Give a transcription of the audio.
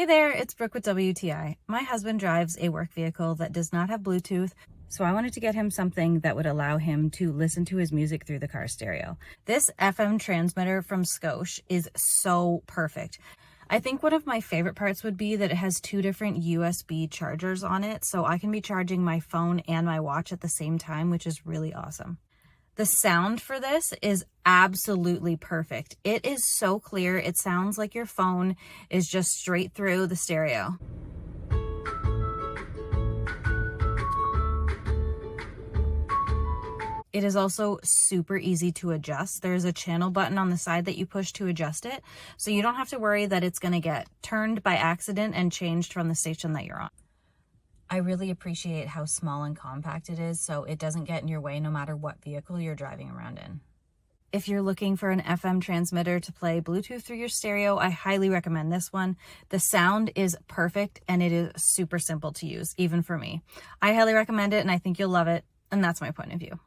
Hey there, it's Brooke with WTI. My husband drives a work vehicle that does not have Bluetooth, so I wanted to get him something that would allow him to listen to his music through the car stereo. This FM transmitter from Scotia is so perfect. I think one of my favorite parts would be that it has two different USB chargers on it, so I can be charging my phone and my watch at the same time, which is really awesome. The sound for this is absolutely perfect. It is so clear. It sounds like your phone is just straight through the stereo. It is also super easy to adjust. There's a channel button on the side that you push to adjust it, so you don't have to worry that it's going to get turned by accident and changed from the station that you're on. I really appreciate how small and compact it is, so it doesn't get in your way no matter what vehicle you're driving around in. If you're looking for an FM transmitter to play Bluetooth through your stereo, I highly recommend this one. The sound is perfect and it is super simple to use, even for me. I highly recommend it and I think you'll love it, and that's my point of view.